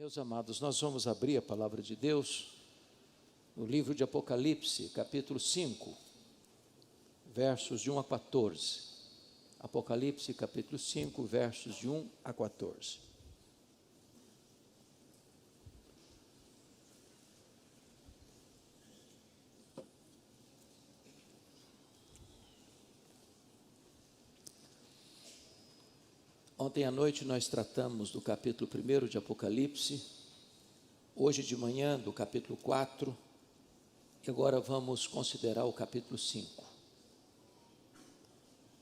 Meus amados, nós vamos abrir a palavra de Deus no livro de Apocalipse, capítulo 5, versos de 1 a 14. Apocalipse, capítulo 5, versos de 1 a 14. Ontem à noite nós tratamos do capítulo 1 de Apocalipse, hoje de manhã do capítulo 4, e agora vamos considerar o capítulo 5.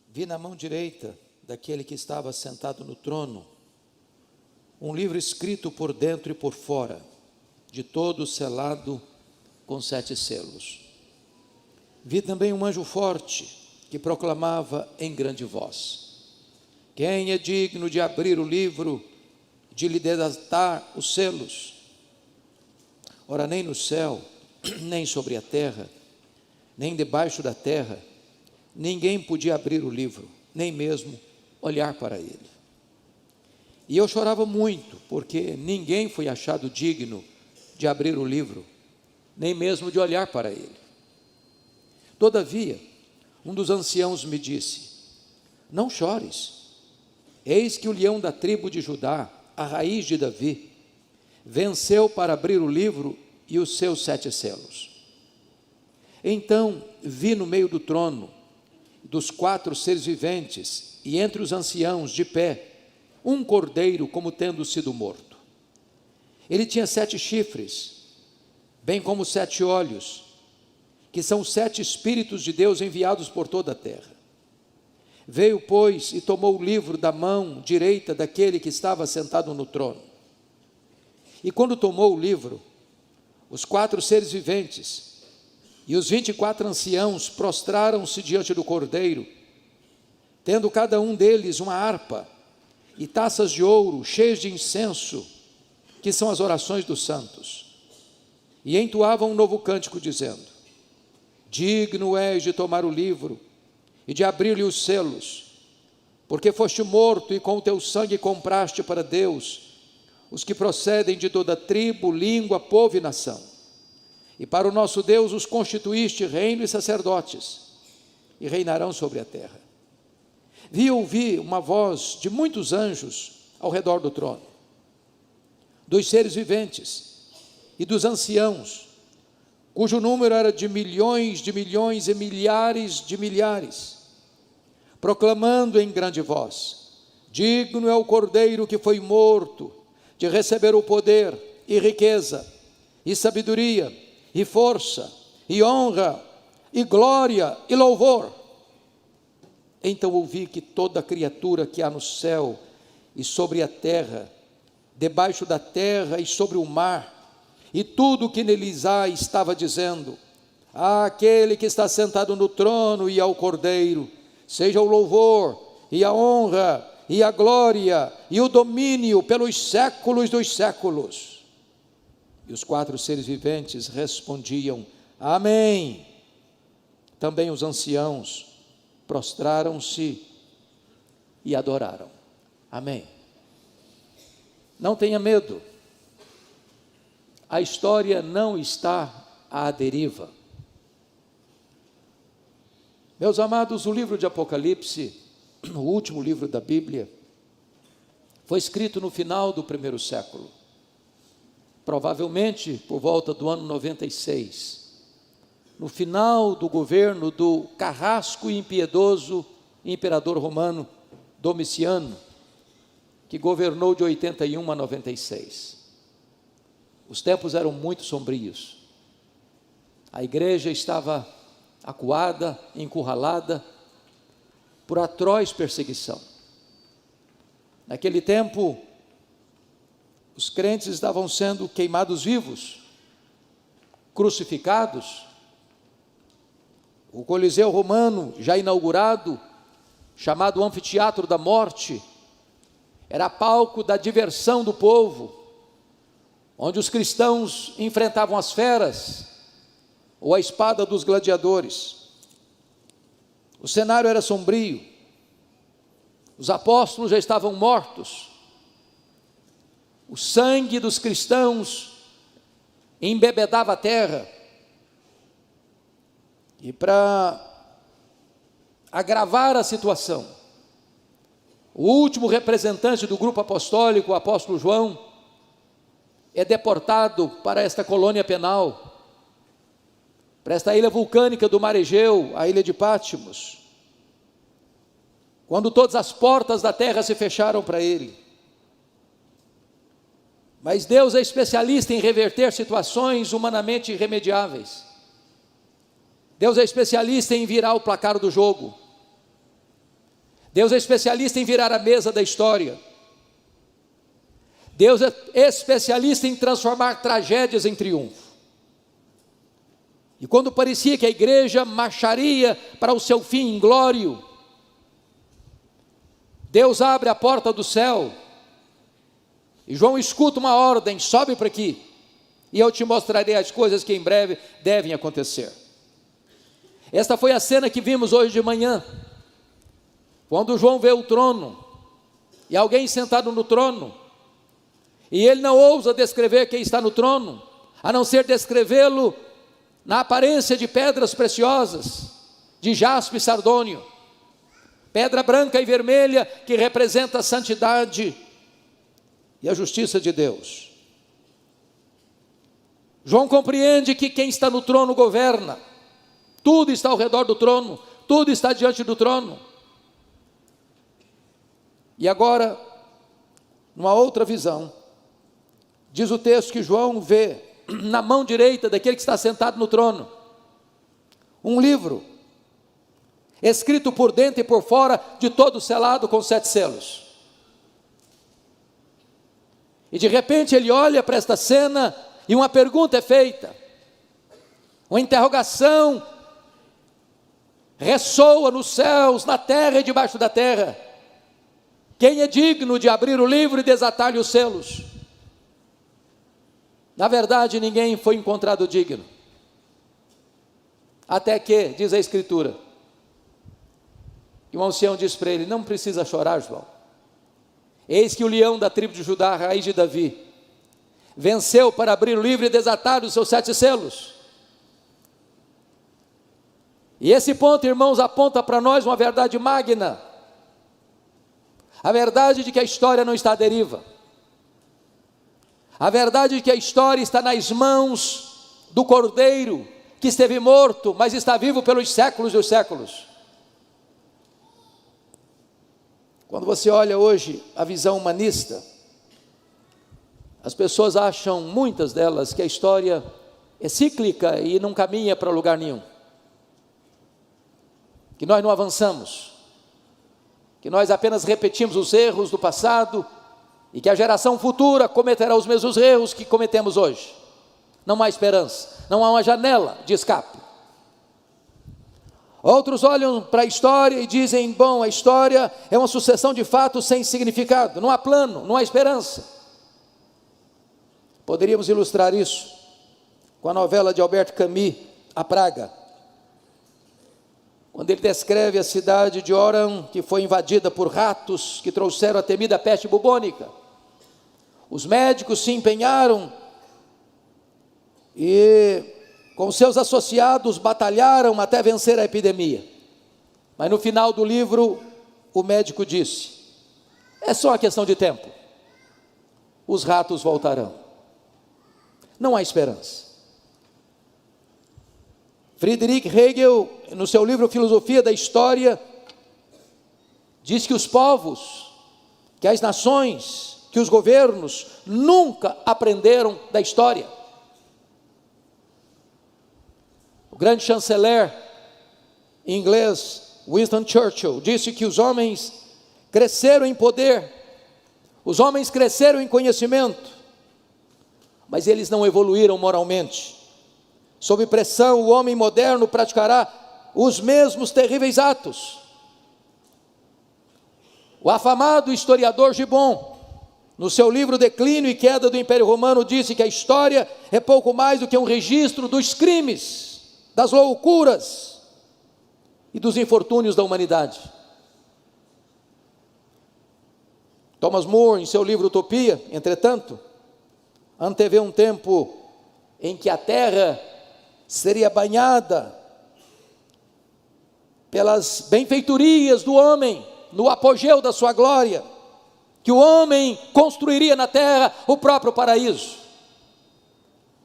Vi na mão direita daquele que estava sentado no trono, um livro escrito por dentro e por fora, de todo selado com 7 selos. Vi também um anjo forte que proclamava em grande voz: quem é digno de abrir o livro, de lhe desatar os selos? Ora, nem no céu, nem sobre a terra, nem debaixo da terra, ninguém podia abrir o livro, nem mesmo olhar para ele. E eu chorava muito, porque ninguém foi achado digno de abrir o livro, nem mesmo de olhar para ele. Todavia, um dos anciãos me disse: não chores. Eis que o leão da tribo de Judá, a raiz de Davi, venceu para abrir o livro e os seus 7 selos. Então vi no meio do trono, dos 4 seres viventes, e entre os anciãos de pé, um cordeiro como tendo sido morto. Ele tinha 7 chifres, bem como 7 olhos, que são 7 Espíritos de Deus enviados por toda a terra. Veio, pois, e tomou o livro da mão direita daquele que estava sentado no trono. E quando tomou o livro, os 4 seres viventes e os 24 anciãos prostraram-se diante do cordeiro, tendo cada um deles uma harpa e taças de ouro cheias de incenso, que são as orações dos santos. E entoavam um novo cântico, dizendo: digno és de tomar o livro e de abrir-lhe os selos, porque foste morto e com o teu sangue compraste para Deus os que procedem de toda tribo, língua, povo e nação. E para o nosso Deus os constituíste reino e sacerdotes, e reinarão sobre a terra. Vi e ouvi uma voz de muitos anjos ao redor do trono, dos seres viventes e dos anciãos, cujo número era de milhões e milhares de milhares, proclamando em grande voz: digno é o cordeiro que foi morto de receber o poder e riqueza e sabedoria e força e honra e glória e louvor. Então ouvi que toda criatura que há no céu e sobre a terra, debaixo da terra e sobre o mar, e tudo o que neles há, estava dizendo: àquele que está sentado no trono e ao cordeiro seja o louvor e a honra e a glória e o domínio pelos séculos dos séculos. E os 4 seres viventes respondiam: amém. Também os anciãos prostraram-se e adoraram. Amém. Não tenha medo. A história não está à deriva. Meus amados, o livro de Apocalipse, o último livro da Bíblia, foi escrito no final do 1º século, provavelmente por volta do ano 96, no final do governo do carrasco e impiedoso imperador romano Domiciano, que governou de 81 a 96. Os tempos eram muito sombrios. A igreja estava acuada, encurralada por atroz perseguição. Naquele tempo, os crentes estavam sendo queimados vivos, crucificados. O Coliseu Romano, já inaugurado, chamado Anfiteatro da Morte, era palco da diversão do povo, onde os cristãos enfrentavam as feras ou a espada dos gladiadores. O cenário era sombrio. Os apóstolos já estavam mortos. o sangue dos cristãos embebedava a terra. E para agravar a situação, o último representante do grupo apostólico, o apóstolo João, é deportado para esta colônia penal, para esta ilha vulcânica do mar Egeu, a ilha de Patmos, quando todas as portas da terra se fecharam para ele. Mas Deus é especialista em reverter situações humanamente irremediáveis. Deus é especialista em virar o placar do jogo. Deus é especialista em virar a mesa da história. Deus é especialista em transformar tragédias em triunfo. E quando parecia que a igreja marcharia para o seu fim inglório, Deus abre a porta do céu, e João escuta uma ordem: sobe para aqui, e eu te mostrarei as coisas que em breve devem acontecer. Esta foi a cena que vimos hoje de manhã, quando João vê o trono, e alguém sentado no trono, e ele não ousa descrever quem está no trono, a não ser descrevê-lo na aparência de pedras preciosas, de jaspe e sardônio, pedra branca e vermelha que representa a santidade e a justiça de Deus. João compreende que quem está no trono governa, tudo está ao redor do trono, tudo está diante do trono. E agora, numa outra visão, diz o texto que João vê na mão direita daquele que está sentado no trono um livro, escrito por dentro e por fora, de todo selado com 7 selos. E de repente ele olha para esta cena e uma pergunta é feita, uma interrogação ressoa nos céus, na terra e debaixo da terra: quem é digno de abrir o livro e desatar-lhe os selos? Na verdade, ninguém foi encontrado digno, até que, diz a Escritura, e o ancião diz para ele: não precisa chorar, João, eis que o leão da tribo de Judá, a raiz de Davi, venceu para abrir o livro e desatar os seus 7 selos. E esse ponto, irmãos, aponta para nós uma verdade magna, a verdade de que a história não está à deriva, a verdade de que a história está nas mãos do Cordeiro, que esteve morto, mas está vivo pelos séculos dos séculos. Quando você olha hoje a visão humanista, as pessoas acham, muitas delas, que a história é cíclica e não caminha para lugar nenhum, que nós não avançamos, que nós apenas repetimos os erros do passado e que a geração futura cometerá os mesmos erros que cometemos hoje. Não há esperança, não há uma janela de escape. Outros olham para a história e dizem: bom, a história é uma sucessão de fatos sem significado, não há plano, não há esperança. Poderíamos ilustrar isso com a novela de Albert Camus, A Praga, quando ele descreve a cidade de Oran, que foi invadida por ratos que trouxeram a temida peste bubônica. Os médicos se empenharam e, com seus associados, batalharam até vencer a epidemia. Mas no final do livro, o médico disse: é só uma questão de tempo, os ratos voltarão. Não há esperança. Friedrich Hegel, no seu livro Filosofia da História, diz que os povos, que as nações, que os governos nunca aprenderam da história. O grande chanceler inglês Winston Churchill disse que os homens cresceram em poder, os homens cresceram em conhecimento, mas eles não evoluíram moralmente. Sob pressão, o homem moderno praticará os mesmos terríveis atos. O afamado historiador Gibbon, no seu livro Declínio e Queda do Império Romano, disse que a história é pouco mais do que um registro dos crimes, das loucuras e dos infortúnios da humanidade. Thomas More, em seu livro Utopia, entretanto, antevê um tempo em que a terra seria banhada pelas benfeitorias do homem, no apogeu da sua glória, que o homem construiria na terra o próprio paraíso.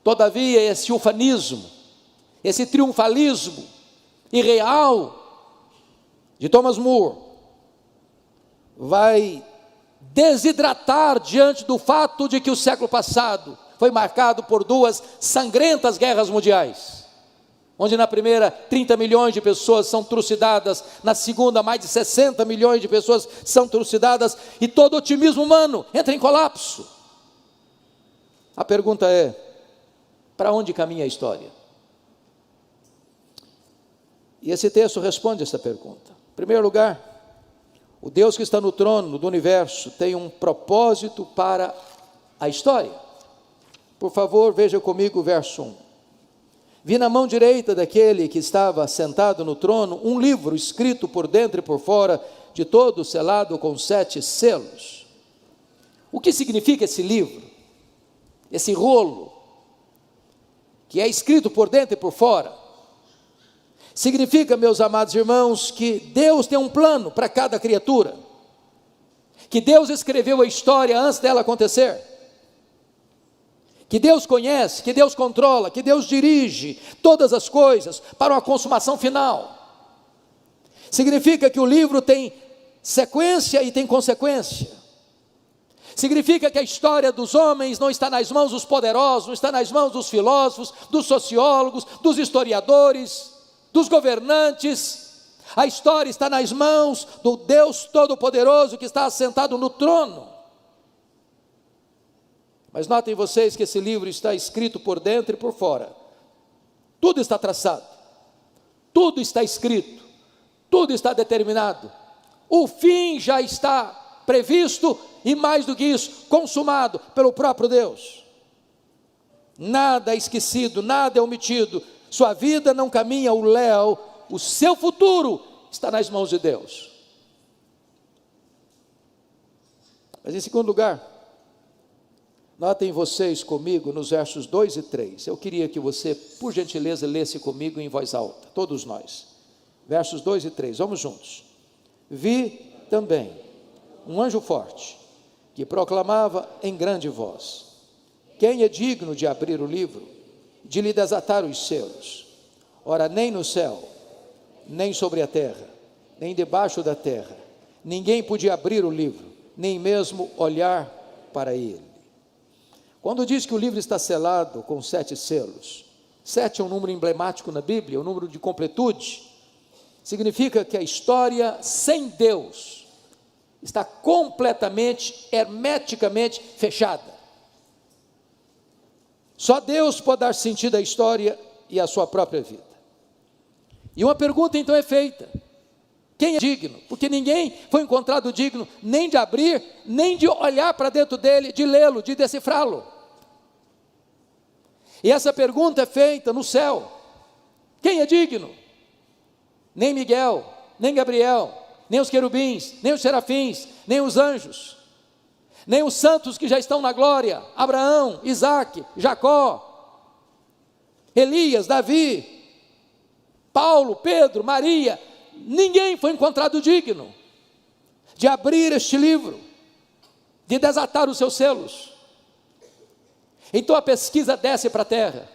Todavia, esse ufanismo, esse triunfalismo irreal de Thomas More vai desidratar diante do fato de que o século passado foi marcado por duas sangrentas guerras mundiais, onde na primeira 30 milhões de pessoas são trucidadas, na segunda mais de 60 milhões de pessoas são trucidadas, e todo otimismo humano entra em colapso. A pergunta é: para onde caminha a história? E esse texto responde essa pergunta. Em primeiro lugar, o Deus que está no trono do universo tem um propósito para a história. Por favor, veja comigo o verso 1. Vi na mão direita daquele que estava sentado no trono um livro escrito por dentro e por fora, de todo selado com 7 selos. O que significa esse livro? Esse rolo, que é escrito por dentro e por fora? Significa, meus amados irmãos, que Deus tem um plano para cada criatura, que Deus escreveu a história antes dela acontecer, que Deus conhece, que Deus controla, que Deus dirige todas as coisas para uma consumação final. Significa que o livro tem sequência e tem consequência. Significa que a história dos homens não está nas mãos dos poderosos, não está nas mãos dos filósofos, dos sociólogos, dos historiadores, dos governantes. A história está nas mãos do Deus Todo-Poderoso que está assentado no trono. Mas notem vocês que esse livro está escrito por dentro e por fora. Tudo está traçado, tudo está escrito, tudo está determinado. O fim já está previsto e, mais do que isso, consumado pelo próprio Deus. Nada é esquecido, nada é omitido. Sua vida não caminha ao léu, o seu futuro está nas mãos de Deus. Mas em segundo lugar, notem vocês comigo nos versos 2 e 3. Eu queria que você, por gentileza, lesse comigo em voz alta, todos nós. Versos 2 e 3, vamos juntos. Vi também um anjo forte, que proclamava em grande voz: quem é digno de abrir o livro, de lhe desatar os selos? Ora, nem no céu, nem sobre a terra, nem debaixo da terra, ninguém podia abrir o livro, nem mesmo olhar para ele. Quando diz que o livro está selado com 7 selos, 7 é um número emblemático na Bíblia, um número de completude. Significa que a história sem Deus está completamente, hermeticamente fechada. Só Deus pode dar sentido à história e à sua própria vida. E uma pergunta então é feita: quem é digno? Porque ninguém foi encontrado digno nem de abrir, nem de olhar para dentro dele, de lê-lo, de decifrá-lo. E essa pergunta é feita no céu: quem é digno? Nem Miguel, nem Gabriel, nem os querubins, nem os serafins, nem os anjos, nem os santos que já estão na glória, Abraão, Isaque, Jacó, Elias, Davi, Paulo, Pedro, Maria. Ninguém foi encontrado digno de abrir este livro, de desatar os seus selos. Então a pesquisa desce para a terra,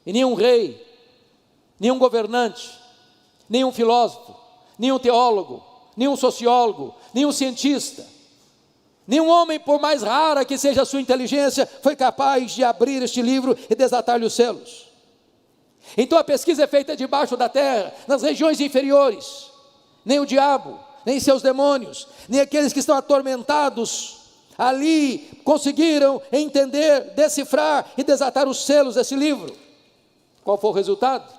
e nenhum rei, nenhum governante, nenhum filósofo, nenhum teólogo, nenhum sociólogo, nenhum cientista, nenhum homem, por mais rara que seja a sua inteligência, foi capaz de abrir este livro e desatar-lhe os selos. Então a pesquisa é feita debaixo da terra, nas regiões inferiores. Nem o diabo, nem seus demônios, nem aqueles que estão atormentados ali conseguiram entender, decifrar e desatar os selos desse livro. Qual foi o resultado?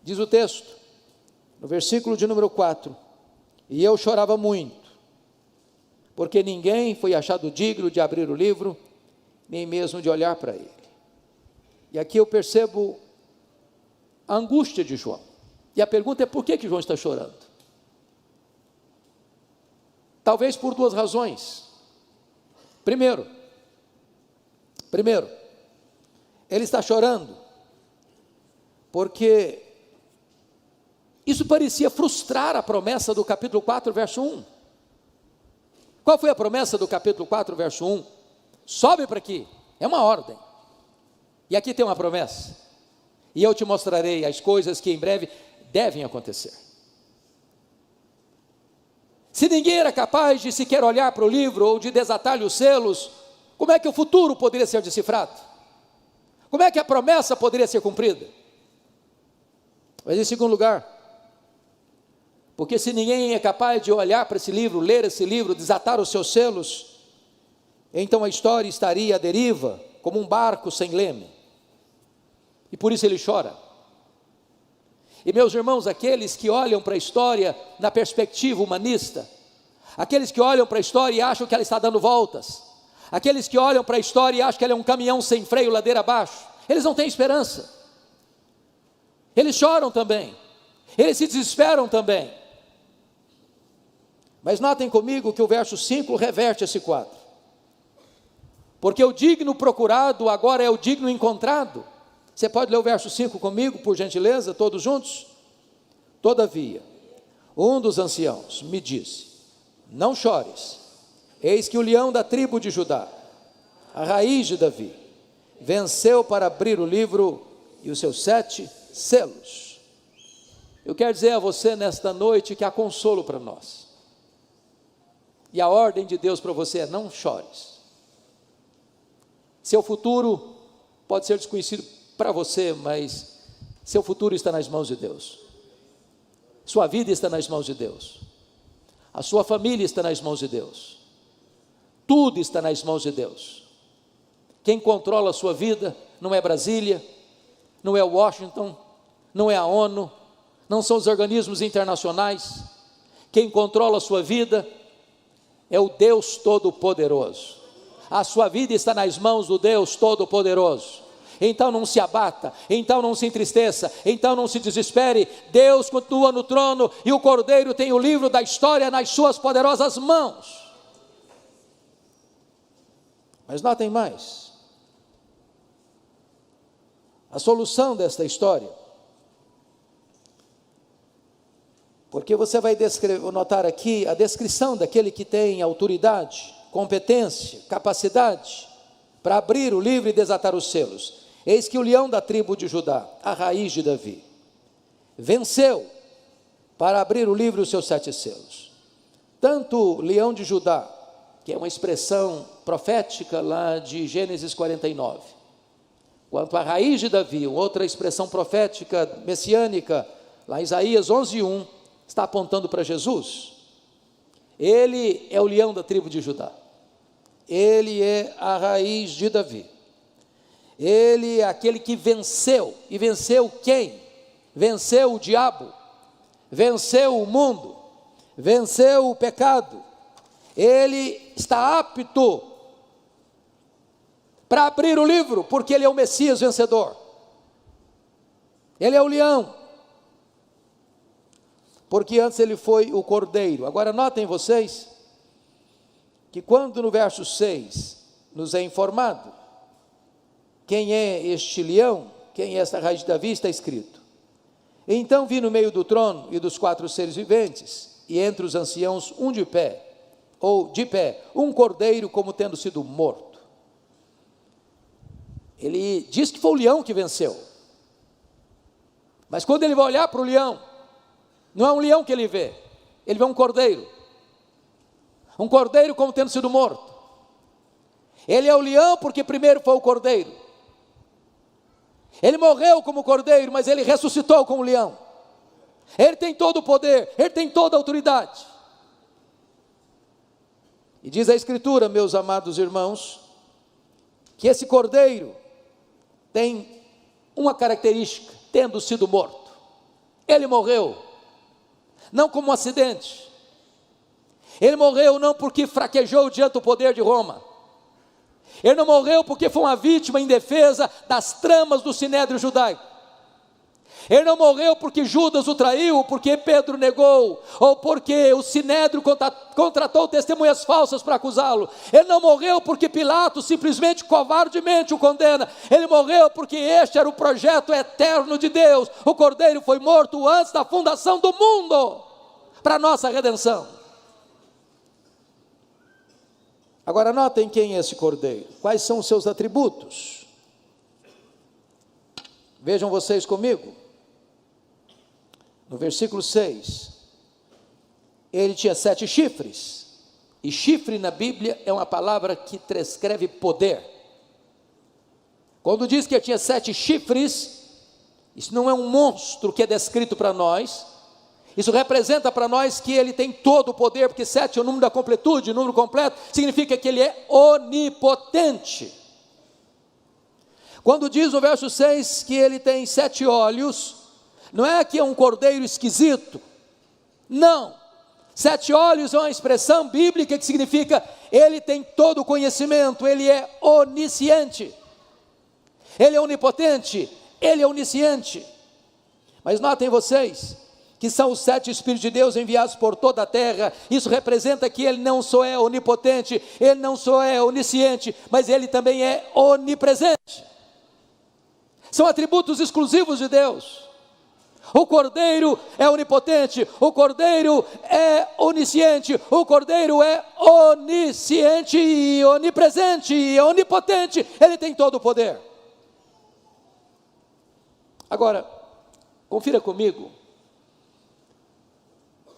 Diz o texto, no versículo de número 4: e eu chorava muito, porque ninguém foi achado digno de abrir o livro, nem mesmo de olhar para ele. E aqui eu percebo a angústia de João. E a pergunta é: por que João está chorando? Talvez por duas razões. Primeiro, ele está chorando, porque isso parecia frustrar a promessa do capítulo 4, verso 1. Qual foi a promessa do capítulo 4, verso 1? Sobe para aqui, é uma ordem. E aqui tem uma promessa. E eu te mostrarei as coisas que em breve devem acontecer. Se ninguém era capaz de sequer olhar para o livro ou de desatar-lhe os selos, como é que o futuro poderia ser decifrado? Como é que a promessa poderia ser cumprida? Mas em segundo lugar, porque se ninguém é capaz de olhar para esse livro, ler esse livro, desatar os seus selos, então a história estaria à deriva, como um barco sem leme. E por isso ele chora. E meus irmãos, aqueles que olham para a história na perspectiva humanista, aqueles que olham para a história e acham que ela está dando voltas, aqueles que olham para a história e acham que ela é um caminhão sem freio, ladeira abaixo, eles não têm esperança. Eles choram também, eles se desesperam também. Mas notem comigo que o verso 5 reverte esse quadro. Porque o digno procurado agora é o digno encontrado. Você pode ler o verso 5 comigo, por gentileza, todos juntos? Todavia, um dos anciãos me disse: não chores, eis que o leão da tribo de Judá, a raiz de Davi, venceu para abrir o livro e os seus 7 selos. Eu quero dizer a você nesta noite que há consolo para nós. E a ordem de Deus para você é: não chores. Seu futuro pode ser desconhecido para você, mas seu futuro está nas mãos de Deus. Sua vida está nas mãos de Deus. A sua família está nas mãos de Deus. Tudo está nas mãos de Deus. Quem controla a sua vida não é Brasília, não é Washington, não é a ONU, não são os organismos internacionais. Quem controla a sua vida é o Deus Todo-Poderoso. A sua vida está nas mãos do Deus Todo-Poderoso. Então não se abata, então não se entristeça, então não se desespere. Deus continua no trono e o Cordeiro tem o livro da história nas suas poderosas mãos. Mas notem mais. A solução desta história, porque você vai notar aqui a descrição daquele que tem autoridade, competência, capacidade para abrir o livro e desatar os selos. Eis que o leão da tribo de Judá, a raiz de Davi, venceu para abrir o livro e os seus 7 selos. Tanto o leão de Judá, que é uma expressão profética lá de Gênesis 49, quanto a raiz de Davi, outra expressão profética messiânica, lá em Isaías 11:1, está apontando para Jesus. Ele é o leão da tribo de Judá. Ele é a raiz de Davi. Ele é aquele que venceu. E venceu quem? Venceu o diabo, venceu o mundo, venceu o pecado. Ele está apto para abrir o livro, porque ele é o Messias vencedor. Ele é o leão, porque antes ele foi o cordeiro. Agora notem vocês, que quando no verso 6 nos é informado quem é este leão, quem é esta raiz de Davi, está escrito: então vi no meio do trono e dos 4 seres viventes, e entre os anciãos um de pé, um cordeiro como tendo sido morto. Ele diz que foi o leão que venceu, mas quando ele vai olhar para o leão, não é um leão que ele vê um cordeiro como tendo sido morto. Ele é o leão porque primeiro foi o cordeiro. Ele morreu como cordeiro, mas ele ressuscitou como leão. Ele tem todo o poder, ele tem toda a autoridade. E diz a Escritura, meus amados irmãos, que esse cordeiro tem uma característica: tendo sido morto. Ele morreu não como um acidente. Ele morreu não porque fraquejou diante do poder de Roma. Ele não morreu porque foi uma vítima indefesa das tramas do sinédrio judaico. Ele não morreu porque Judas o traiu, porque Pedro negou, ou porque o Sinédrio contratou testemunhas falsas para acusá-lo. Ele não morreu porque Pilatos simplesmente covardemente o condena. Ele morreu porque este era o projeto eterno de Deus. O Cordeiro foi morto antes da fundação do mundo, para a nossa redenção. Agora notem quem é esse Cordeiro, quais são os seus atributos. Vejam vocês comigo. No versículo 6, ele tinha 7 chifres, e chifre na Bíblia é uma palavra que descreve poder. Quando diz que ele tinha 7 chifres, isso não é um monstro que é descrito para nós, isso representa para nós que ele tem todo o poder, porque 7 é o número da completude, o número completo, significa que ele é onipotente. Quando diz no verso 6 que ele tem 7 olhos, não é que é um cordeiro esquisito, não. 7 olhos é uma expressão bíblica que significa ele tem todo o conhecimento, ele é onisciente, ele é onipotente, ele é onisciente. Mas notem vocês que são os 7 Espíritos de Deus enviados por toda a terra. Isso representa que ele não só é onipotente, ele não só é onisciente, mas ele também é onipresente. São atributos exclusivos de Deus. O Cordeiro é onipotente, o Cordeiro é onisciente, o Cordeiro é onisciente e onipresente e onipotente, ele tem todo o poder. Agora, confira comigo,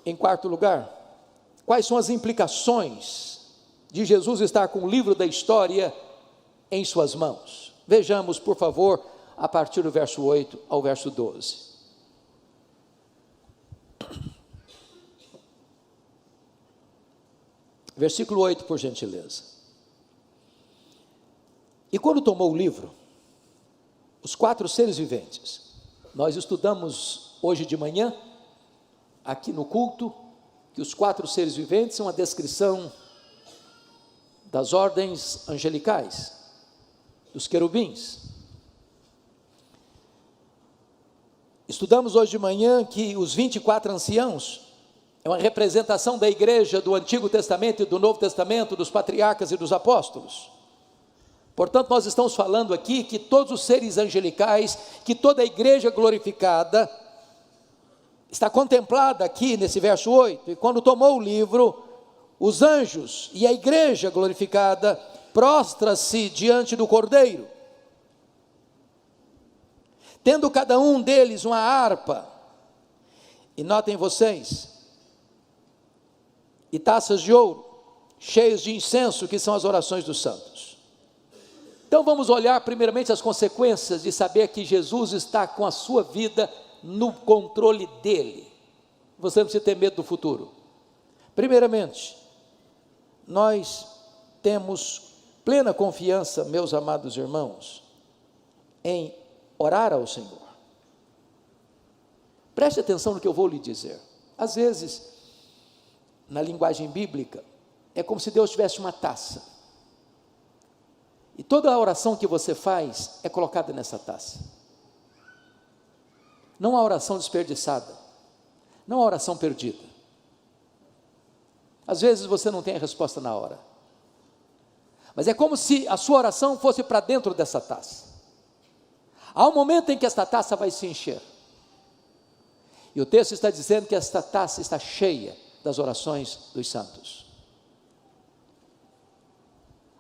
em quarto lugar, quais são as implicações de Jesus estar com o livro da história em suas mãos. Vejamos, por favor, a partir do verso 8 ao verso 12. Versículo 8, por gentileza. E quando tomou o livro, os 4 seres viventes, nós estudamos hoje de manhã, aqui no culto, que os 4 seres viventes são a descrição das ordens angelicais, dos querubins. Estudamos hoje de manhã que os 24 anciãos é uma representação da igreja do Antigo Testamento e do Novo Testamento, dos patriarcas e dos apóstolos. Portanto, nós estamos falando aqui que todos os seres angelicais, que toda a igreja glorificada, está contemplada aqui nesse verso 8, e quando tomou o livro, os anjos e a igreja glorificada prostra-se diante do Cordeiro, tendo cada um deles uma harpa, e notem vocês, e taças de ouro, cheias de incenso, que são as orações dos santos. Então vamos olhar primeiramente as consequências de saber que Jesus está com a sua vida no controle dele. Você não precisa ter medo do futuro. Primeiramente, nós temos plena confiança, meus amados irmãos, em orar ao Senhor. Preste atenção no que eu vou lhe dizer. Às vezes, na linguagem bíblica, é como se Deus tivesse uma taça, e toda a oração que você faz é colocada nessa taça. Não há oração desperdiçada, não há oração perdida. Às vezes você não tem a resposta na hora, mas é como se a sua oração fosse para dentro dessa taça. Há um momento em que esta taça vai se encher, e o texto está dizendo que esta taça está cheia das orações dos santos.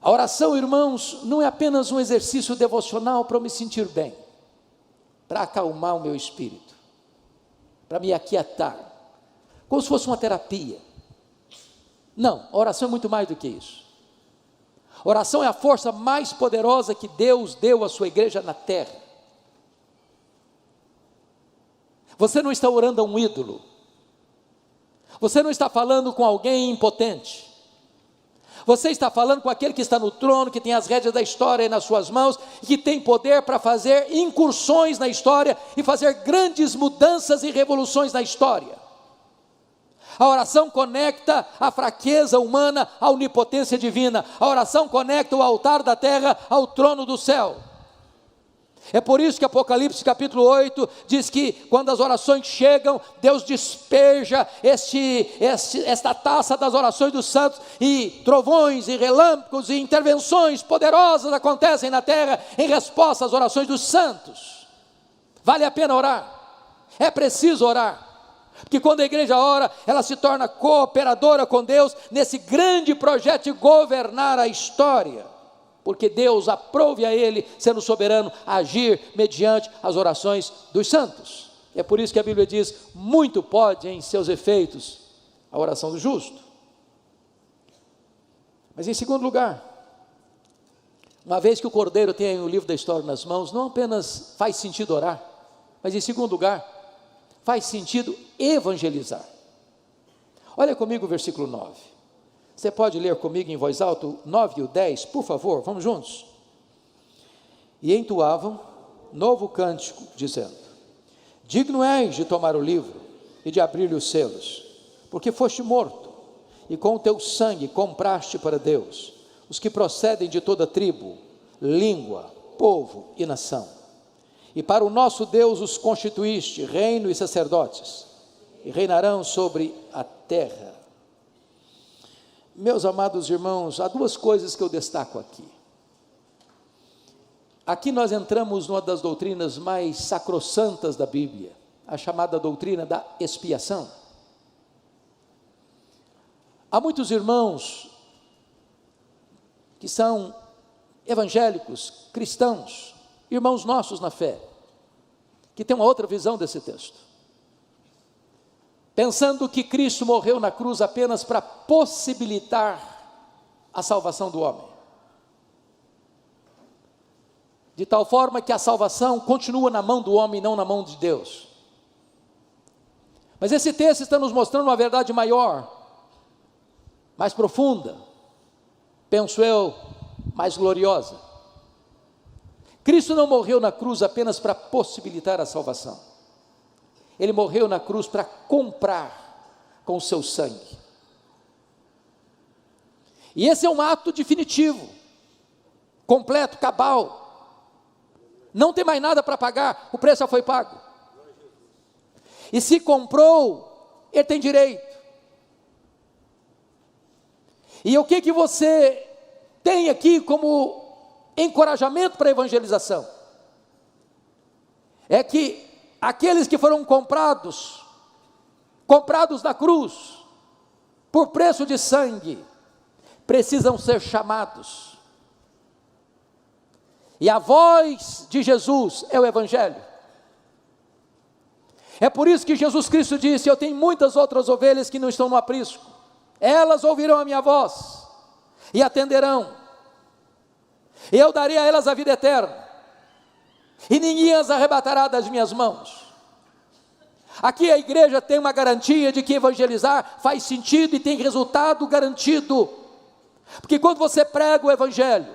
A oração, irmãos, não é apenas um exercício devocional para eu me sentir bem, para acalmar o meu espírito, para me aquietar, como se fosse uma terapia. Não, a oração é muito mais do que isso. A oração é a força mais poderosa que Deus deu à sua igreja na terra. Você não está orando a um ídolo, você não está falando com alguém impotente, você está falando com aquele que está no trono, que tem as rédeas da história nas suas mãos, e que tem poder para fazer incursões na história, e fazer grandes mudanças e revoluções na história. A oração conecta a fraqueza humana à onipotência divina, a oração conecta o altar da terra ao trono do céu. É por isso que Apocalipse capítulo 8 diz que quando as orações chegam, Deus despeja esta taça das orações dos santos, e trovões, e relâmpagos, e intervenções poderosas acontecem na terra em resposta às orações dos santos. Vale a pena orar, é preciso orar, porque quando a igreja ora, ela se torna cooperadora com Deus nesse grande projeto de governar a história, porque Deus aprove a Ele, sendo soberano, agir mediante as orações dos santos. É por isso que a Bíblia diz: muito pode em seus efeitos a oração do justo. Mas em segundo lugar, uma vez que o Cordeiro tem o livro da história nas mãos, não apenas faz sentido orar, mas em segundo lugar, faz sentido evangelizar. Olha comigo o versículo 9. Você pode ler comigo em voz alta o 9 e o 10, por favor, vamos juntos. E entoavam novo cântico, dizendo: digno és de tomar o livro e de abrir-lhe os selos, porque foste morto, e com o teu sangue compraste para Deus os que procedem de toda tribo, língua, povo e nação. E para o nosso Deus os constituíste reino e sacerdotes, e reinarão sobre a terra. Meus amados irmãos, há duas coisas que eu destaco aqui. Aqui nós entramos numa das doutrinas mais sacrossantas da Bíblia, a chamada doutrina da expiação. Há muitos irmãos que são evangélicos, cristãos, irmãos nossos na fé, que têm uma outra visão desse texto, pensando que Cristo morreu na cruz apenas para possibilitar a salvação do homem, de tal forma que a salvação continua na mão do homem e não na mão de Deus. Mas esse texto está nos mostrando uma verdade maior, mais profunda, penso eu, mais gloriosa. Cristo não morreu na cruz apenas para possibilitar a salvação. Ele morreu na cruz para comprar com o seu sangue. E esse é um ato definitivo, completo, cabal. Não tem mais nada para pagar, o preço já foi pago. E se comprou, ele tem direito. E o que você tem aqui como encorajamento para a evangelização? É que aqueles que foram comprados na cruz, por preço de sangue, precisam ser chamados. E a voz de Jesus é o Evangelho. É por isso que Jesus Cristo disse: eu tenho muitas outras ovelhas que não estão no aprisco, elas ouvirão a minha voz e atenderão, e eu darei a elas a vida eterna, e ninguém as arrebatará das minhas mãos. Aqui a igreja tem uma garantia de que evangelizar faz sentido e tem resultado garantido, porque quando você prega o Evangelho,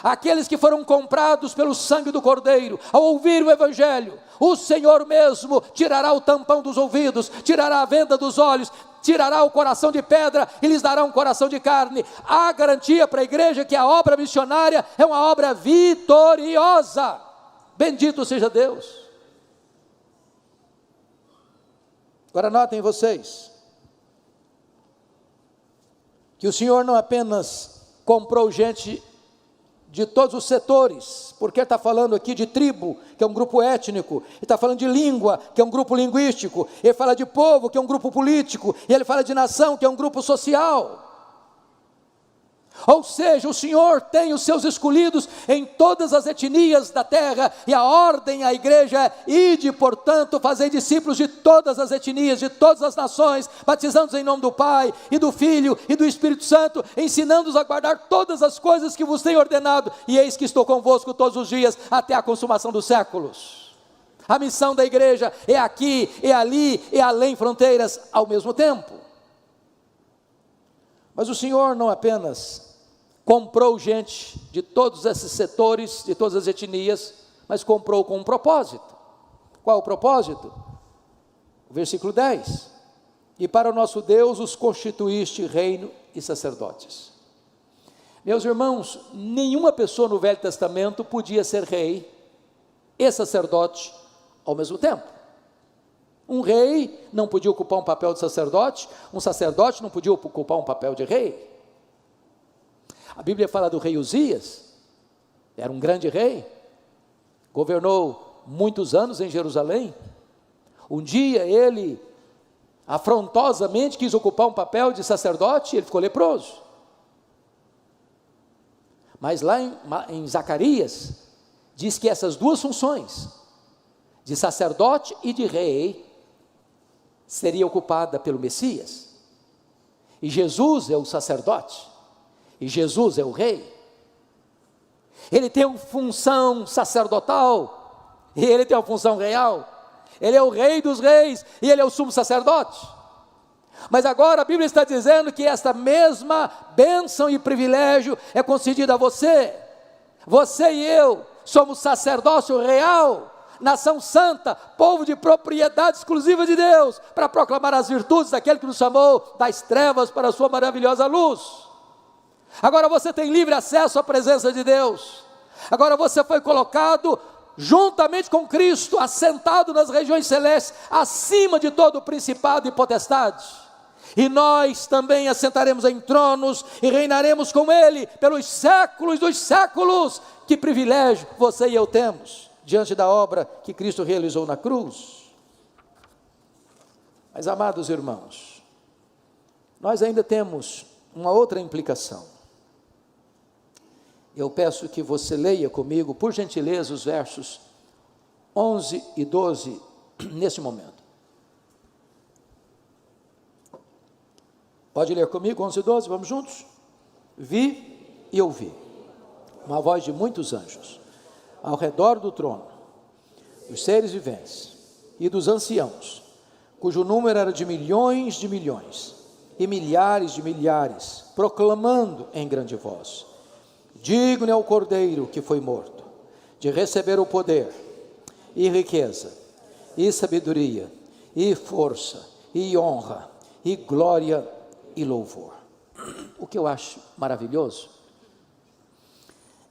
aqueles que foram comprados pelo sangue do Cordeiro, ao ouvir o Evangelho, o Senhor mesmo tirará o tampão dos ouvidos, tirará a venda dos olhos, tirará o coração de pedra e lhes dará um coração de carne. Há garantia para a igreja que a obra missionária é uma obra vitoriosa. Bendito seja Deus. Agora notem vocês, que o Senhor não apenas comprou gente de todos os setores, porque Ele está falando aqui de tribo, que é um grupo étnico, Ele está falando de língua, que é um grupo linguístico, Ele fala de povo, que é um grupo político, e Ele fala de nação, que é um grupo social. Ou seja, o Senhor tem os seus escolhidos em todas as etnias da terra, e a ordem à igreja é: ide, portanto, fazei discípulos de todas as etnias, de todas as nações, batizando-os em nome do Pai, e do Filho, e do Espírito Santo, ensinando-os a guardar todas as coisas que vos tenho ordenado, e eis que estou convosco todos os dias, até a consumação dos séculos. A missão da igreja é aqui, é ali, é além fronteiras ao mesmo tempo. Mas o Senhor não apenas comprou gente de todos esses setores, de todas as etnias, mas comprou com um propósito. Qual o propósito? O versículo 10: e para o nosso Deus os constituíste reino e sacerdotes. Meus irmãos, nenhuma pessoa no Velho Testamento podia ser rei e sacerdote ao mesmo tempo. Um rei não podia ocupar um papel de sacerdote, um sacerdote não podia ocupar um papel de rei. A Bíblia fala do rei Uzias, era um grande rei, governou muitos anos em Jerusalém. Um dia ele afrontosamente quis ocupar um papel de sacerdote e ele ficou leproso. Mas lá em Zacarias, diz que essas duas funções, de sacerdote e de rei, seria ocupada pelo Messias. E Jesus é o sacerdote, e Jesus é o rei. Ele tem uma função sacerdotal, e ele tem uma função real. Ele é o rei dos reis, e ele é o sumo sacerdote. Mas agora a Bíblia está dizendo que esta mesma bênção e privilégio é concedida a você. Você e eu somos sacerdócio real, nação santa, povo de propriedade exclusiva de Deus, para proclamar as virtudes daquele que nos chamou das trevas para a sua maravilhosa luz. Agora você tem livre acesso à presença de Deus. Agora você foi colocado juntamente com Cristo, assentado nas regiões celestes, acima de todo o principado e potestade. E nós também assentaremos em tronos e reinaremos com Ele pelos séculos dos séculos. Que privilégio você e eu temos diante da obra que Cristo realizou na cruz. Mas, amados irmãos, nós ainda temos uma outra implicação. Eu peço que você leia comigo, por gentileza, os versos 11 e 12, nesse momento. Pode ler comigo, 11 e 12, vamos juntos? Vi e ouvi uma voz de muitos anjos, ao redor do trono, dos seres viventes e dos anciãos, cujo número era de milhões e milhares de milhares, proclamando em grande voz: digno é o Cordeiro que foi morto, de receber o poder, e riqueza, e sabedoria, e força, e honra, e glória, e louvor. O que eu acho maravilhoso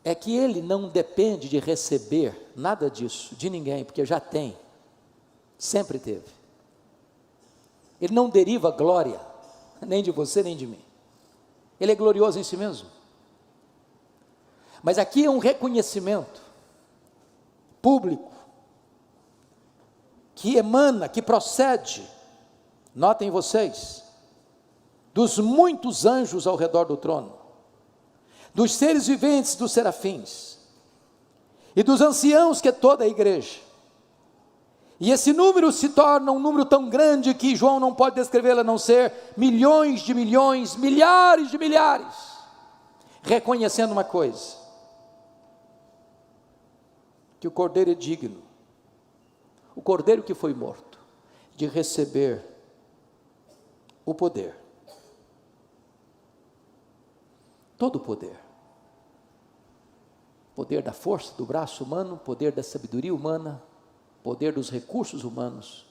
é que ele não depende de receber nada disso de ninguém, porque já tem, sempre teve. Ele não deriva glória, nem de você nem de mim. Ele é glorioso em si mesmo. Mas aqui é um reconhecimento público, que emana, que procede, notem vocês, dos muitos anjos ao redor do trono, dos seres viventes, dos serafins, e dos anciãos, que é toda a igreja. E esse número se torna um número tão grande que João não pode descrevê-lo a não ser milhões de milhões, milhares de milhares, reconhecendo uma coisa: que o Cordeiro é digno, o Cordeiro que foi morto, de receber o poder, todo o poder, poder da força do braço humano, poder da sabedoria humana, poder dos recursos humanos,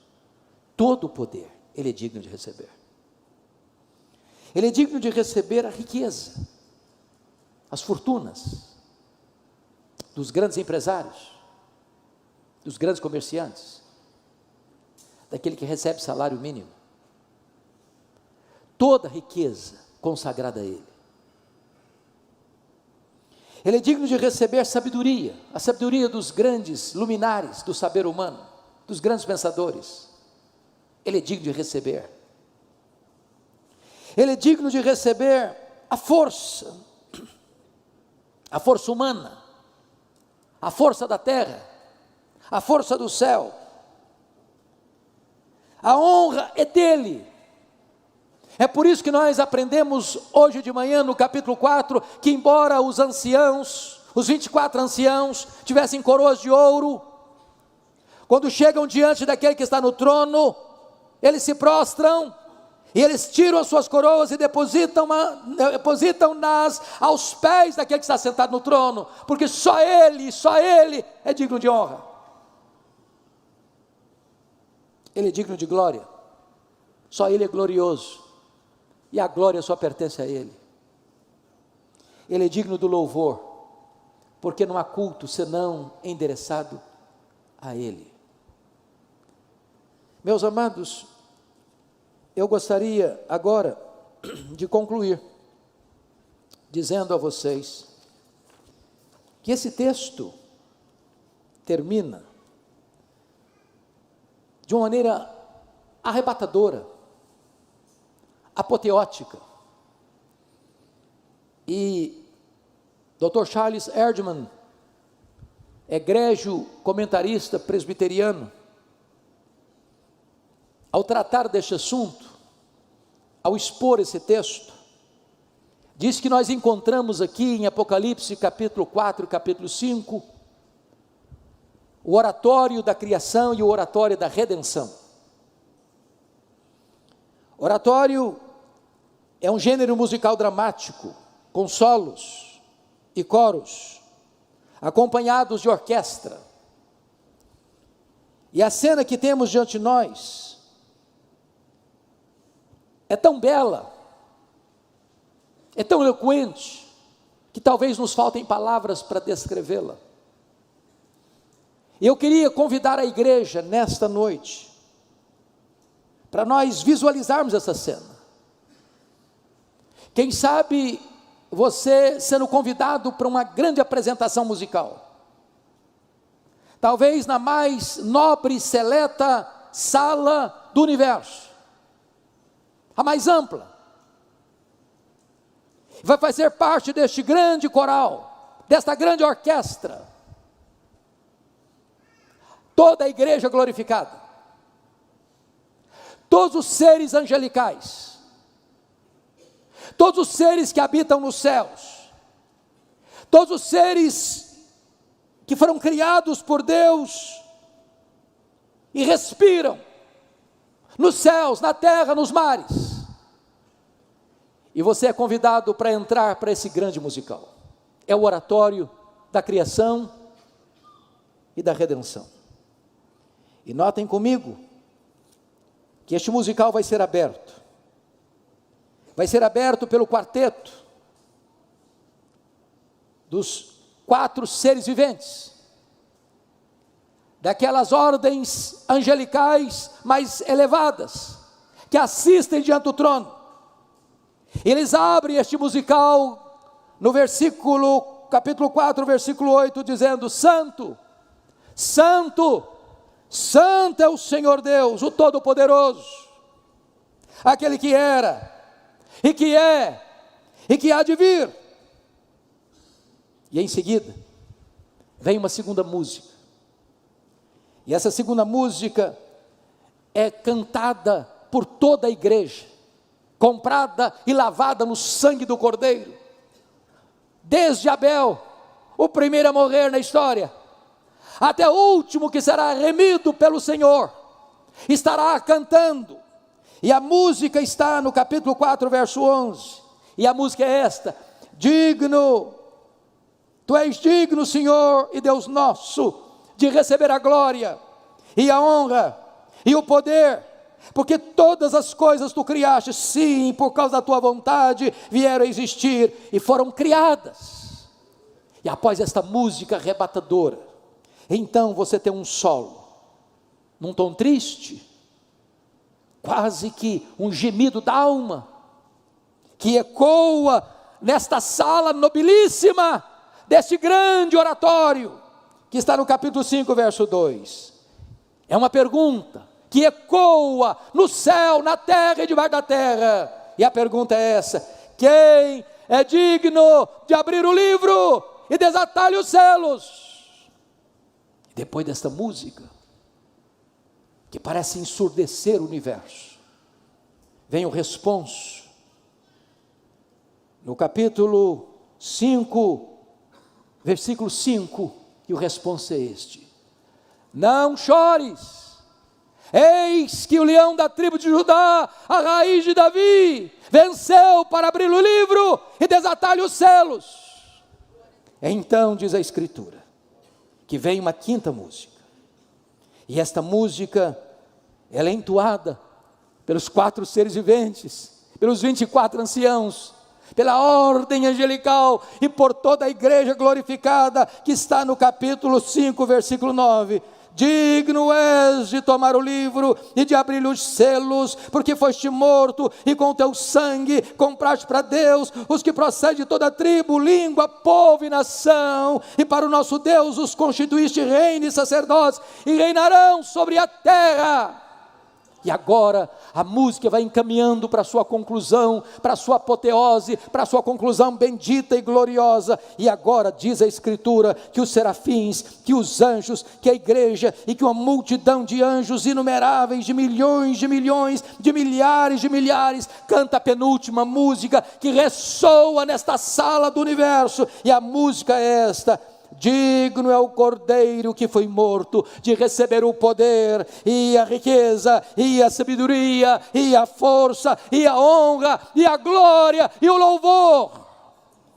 todo o poder, ele é digno de receber. Ele é digno de receber a riqueza, as fortunas dos grandes empresários, dos grandes comerciantes, daquele que recebe salário mínimo, toda a riqueza consagrada a ele. Ele é digno de receber sabedoria, a sabedoria dos grandes luminares do saber humano, dos grandes pensadores. Ele é digno de receber. Ele é digno de receber a força humana, a força da terra, a força do céu. A honra é dele. É por isso que nós aprendemos hoje de manhã no capítulo 4, que embora os anciãos, os 24 anciãos, tivessem coroas de ouro, quando chegam diante daquele que está no trono, eles se prostram, e eles tiram as suas coroas e depositam-nas aos pés daquele que está sentado no trono, porque só ele é digno de honra. Ele é digno de glória, só ele é glorioso, e a glória só pertence a ele. Ele é digno do louvor, porque não há culto senão endereçado a Ele. Meus amados, eu gostaria agora de concluir dizendo a vocês que esse texto termina de uma maneira arrebatadora, apoteótica. E Dr. Charles Erdman, egrégio comentarista presbiteriano, ao tratar deste assunto, ao expor esse texto, diz que nós encontramos aqui em Apocalipse capítulo 4 e capítulo 5, o oratório da criação e o oratório da redenção. Oratório é um gênero musical dramático, com solos e coros, acompanhados de orquestra. E a cena que temos diante de nós é tão bela, é tão eloquente, que talvez nos faltem palavras para descrevê-la. Eu queria convidar a igreja nesta noite, para nós visualizarmos essa cena. Quem sabe você sendo convidado para uma grande apresentação musical, talvez na mais nobre e seleta sala do universo, a mais ampla, vai fazer parte deste grande coral, desta grande orquestra, toda a igreja glorificada, todos os seres angelicais, todos os seres que habitam nos céus, todos os seres que foram criados por Deus e respiram nos céus, na terra, nos mares. E você é convidado para entrar para esse grande musical. É o oratório da criação e da redenção. E notem comigo que este musical vai ser aberto. Vai ser aberto pelo quarteto dos 4 seres viventes, daquelas ordens angelicais mais elevadas, que assistem diante do trono. Eles abrem este musical no capítulo 4, versículo 8, dizendo: Santo, Santo, Santo é o Senhor Deus, o Todo-Poderoso, aquele que era, e que é, e que há de vir. E em seguida, vem uma segunda música, e essa segunda música é cantada por toda a igreja, comprada e lavada no sangue do Cordeiro, desde Abel, o primeiro a morrer na história, até o último que será remido pelo Senhor, estará cantando. E a música está no capítulo 4, verso 11, e a música é esta: digno, tu és digno, Senhor e Deus nosso, de receber a glória, e a honra, e o poder, porque todas as coisas tu criaste, sim, por causa da tua vontade, vieram a existir, e foram criadas. E após esta música arrebatadora, então você tem um solo, num tom triste, quase que um gemido da alma, que ecoa nesta sala nobilíssima, deste grande oratório, que está no capítulo 5, verso 2, é uma pergunta, que ecoa no céu, na terra e debaixo da terra, e a pergunta é essa: quem é digno de abrir o livro e desatar-lhe os selos? Depois desta música, que parece ensurdecer o universo, vem o responso, no capítulo 5, versículo 5, e o responso é este: não chores, eis que o leão da tribo de Judá, a raiz de Davi, venceu para abrir o livro e desatar-lhe os selos. Então diz a Escritura, que vem uma quinta música, e esta música, ela é entoada pelos 4 seres viventes, pelos 24 anciãos, pela ordem angelical e por toda a igreja glorificada, que está no capítulo 5, versículo 9, digno és de tomar o livro e de abrir os selos, porque foste morto e com teu sangue compraste para Deus os que procedem de toda tribo, língua, povo e nação, e para o nosso Deus os constituíste reino e sacerdotes, e reinarão sobre a terra. E agora a música vai encaminhando para a sua conclusão, para a sua apoteose, para a sua conclusão bendita e gloriosa. E agora diz a Escritura que os serafins, que os anjos, que a igreja e que uma multidão de anjos inumeráveis, de milhões, de milhares, canta a penúltima música que ressoa nesta sala do universo. E a música é esta: digno é o Cordeiro que foi morto de receber o poder e a riqueza e a sabedoria e a força e a honra e a glória e o louvor.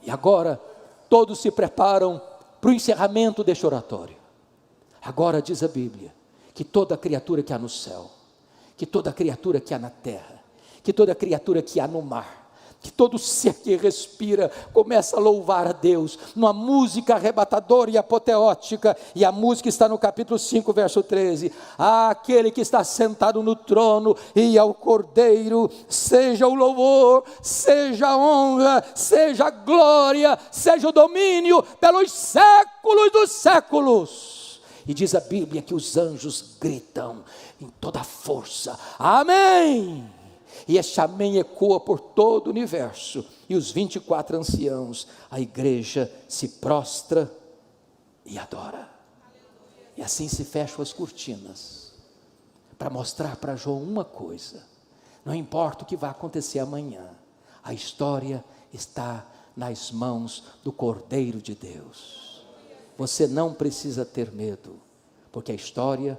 E agora todos se preparam para o encerramento deste oratório. Agora diz a Bíblia que toda criatura que há no céu, que toda criatura que há na terra, que toda criatura que há no mar, que todo ser que respira começa a louvar a Deus, numa música arrebatadora e apoteótica. E a música está no capítulo 5, verso 13. Aquele que está sentado no trono e ao Cordeiro, seja o louvor, seja a honra, seja a glória, seja o domínio pelos séculos dos séculos. E diz a Bíblia que os anjos gritam em toda a força: amém! E este amém ecoa por todo o universo, e os 24 anciãos, a igreja se prostra e adora. E assim se fecham as cortinas, para mostrar para João uma coisa: não importa o que vai acontecer amanhã, a história está nas mãos do Cordeiro de Deus. Você não precisa ter medo, porque a história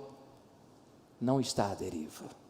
não está à deriva.